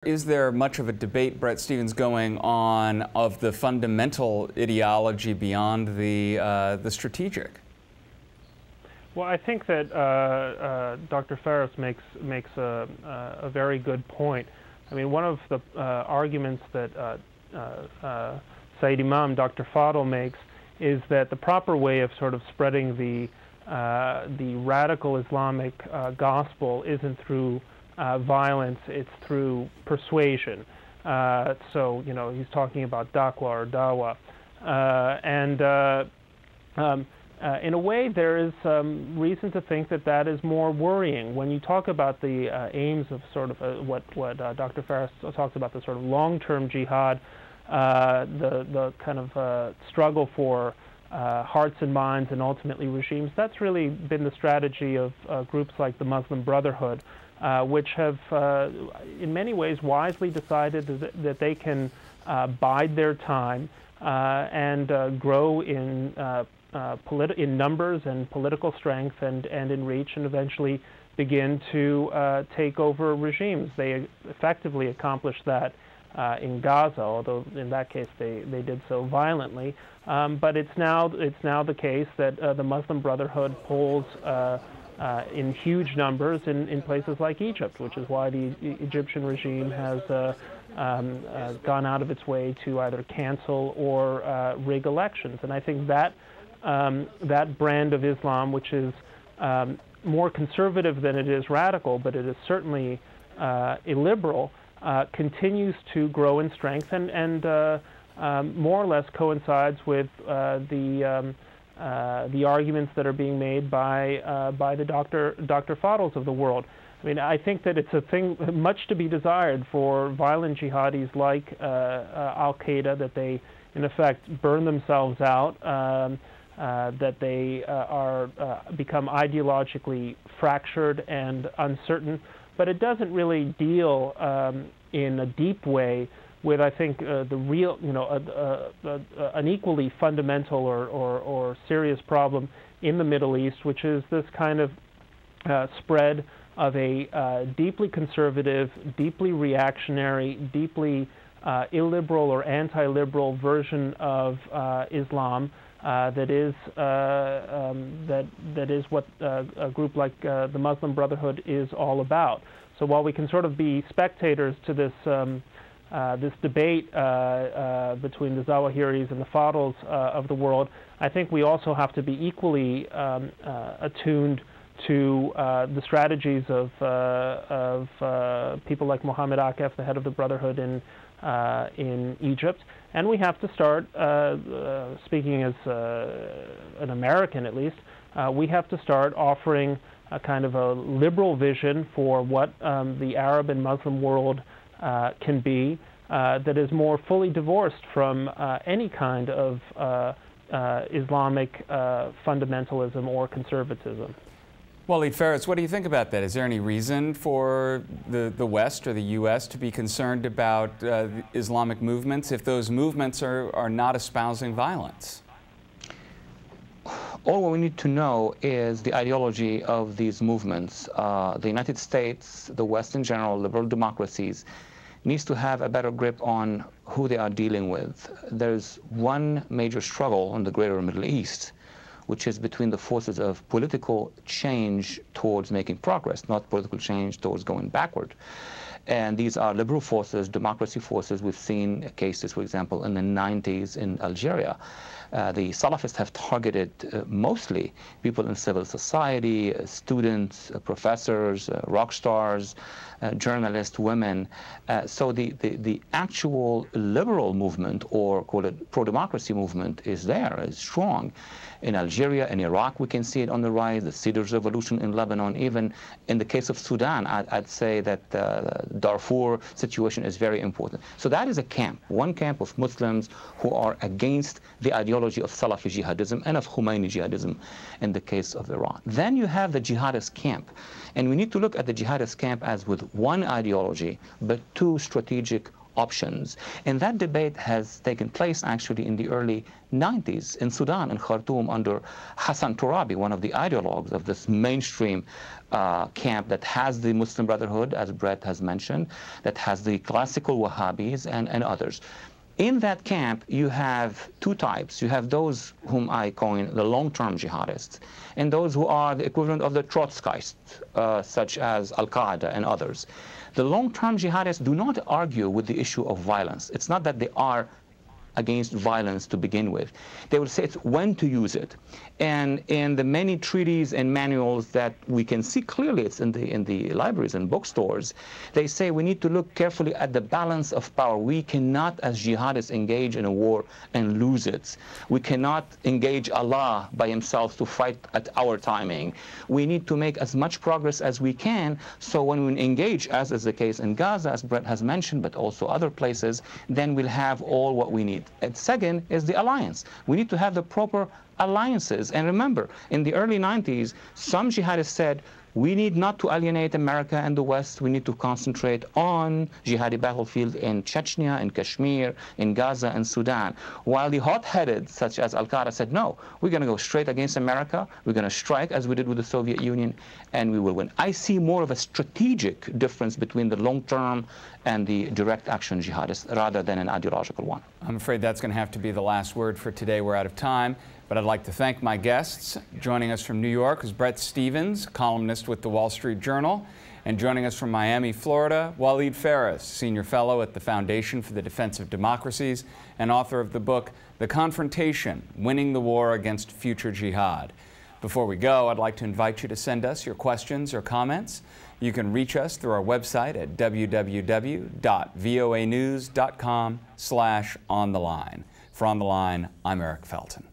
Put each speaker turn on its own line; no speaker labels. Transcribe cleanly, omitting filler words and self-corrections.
Is there much of a debate, Brett Stevens, going on of the fundamental ideology beyond the strategic?
Well, I think that Dr. Faris makes a very good point. I mean, one of the arguments that Sayyid Imam, Dr. Fadl, makes is that the proper way of sort of spreading the radical Islamic gospel isn't through violence, it's through persuasion. So, you know, he's talking about da'wah or dawah. In a way, there is reason to think that that is more worrying. When you talk about the aims of sort of what Dr. Faris talks about, the sort of long-term jihad, the kind of struggle for hearts and minds and ultimately regimes, that's really been the strategy of groups like the Muslim Brotherhood, which have in many ways wisely decided that they can bide their time and grow in numbers and political strength and in reach, and eventually begin to take over regimes. They effectively accomplished that in Gaza, although in that case they did so violently. But it's now the case that the Muslim Brotherhood polls in huge numbers in places like Egypt, which is why the Egyptian regime has gone out of its way to either cancel or rig elections. And I think that that brand of Islam, which is more conservative than it is radical, but it is certainly illiberal, continues to grow in strength and more or less coincides with the arguments that are being made by the Dr. Fadls of the world. I mean, I think that it's a thing much to be desired for violent jihadis like al-Qaida, that they, in effect, burn themselves out, that they become ideologically fractured and uncertain. But it doesn't really deal in a deep way with, I think, the real, you know, an equally fundamental or serious problem in the Middle East, which is this kind of spread of a deeply conservative, deeply reactionary, deeply illiberal or anti-liberal version of Islam that is what a group like the Muslim Brotherhood is all about. So while we can sort of be spectators to this this debate between the Zawahiris and the Fadls of the world, I think we also have to be equally attuned to the strategies of people like Mohammed Akef, the head of the Brotherhood in Egypt. And we have to start, speaking as an American at least, we have to start offering a kind of a liberal vision for what the Arab and Muslim world can be, that is more fully divorced from any kind of Islamic fundamentalism or conservatism.
Waleed Faris, what do you think about that? Is there any reason for the West or the U.S. to be concerned about Islamic movements if those movements are not espousing violence?
All we need to know is the ideology of these movements. The United States, the West in general, liberal democracies, needs to have a better grip on who they are dealing with. There's one major struggle in the greater Middle East, which is between the forces of political change towards making progress, not political change towards going backward. And these are liberal forces, democracy forces. We've seen cases, for example, in the 90s in Algeria. The Salafists have targeted mostly people in civil society, students, professors, rock stars, journalists, women. So the actual liberal movement, or call it pro-democracy movement, is there, is strong. In Algeria, in Iraq, we can see it on the rise, the Cedars Revolution in Lebanon. Even in the case of Sudan, I'd say that the Darfur situation is very important. So that is a camp, one camp of Muslims who are against the ideology of Salafi jihadism and of Khomeini jihadism in the case of Iran. Then you have the jihadist camp. And we need to look at the jihadist camp as with one ideology, but two strategic options. And that debate has taken place actually in the early 90s in Sudan, in Khartoum, under Hassan Tourabi, one of the ideologues of this mainstream camp that has the Muslim Brotherhood, as Brett has mentioned, that has the classical Wahhabis and others. In that camp, you have two types. You have those whom I coin the long-term jihadists, and those who are the equivalent of the Trotskyists, such as al-Qaida and others. The long-term jihadists do not argue with the issue of violence. It's not that they are against violence to begin with. They will say it's when to use it. And in the many treaties and manuals that we can see clearly, it's in the libraries and bookstores, they say we need to look carefully at the balance of power. We cannot, as jihadists, engage in a war and lose it. We cannot engage Allah by himself to fight at our timing. We need to make as much progress as we can, so when we engage, as is the case in Gaza, as Brett has mentioned, but also other places, then we'll have all what we need. And second is the alliance. We need to have the proper alliances. And remember, in the early 90s, some jihadists said, we need not to alienate America and the West. We need to concentrate on jihadi battlefield in Chechnya, in Kashmir, in Gaza, and Sudan. While the hot-headed, such as al-Qaida, said, no, we're going to go straight against America. We're going to strike, as we did with the Soviet Union, and we will win. I see more of a strategic difference between the long-term and the direct action jihadists rather than an ideological one.
I'm afraid that's going to have to be the last word for today. We're out of time. But I'd like to thank my guests. Joining us from New York is Bret Stephens, columnist with the Wall Street Journal. And joining us from Miami, Florida, Walid Phares, Senior Fellow at the Foundation for the Defense of Democracies and author of the book, The Confrontation, Winning the War Against Future Jihad. Before we go, I'd like to invite you to send us your questions or comments. You can reach us through our website at www.voanews.com/ontheline. For On the Line, I'm Eric Felton.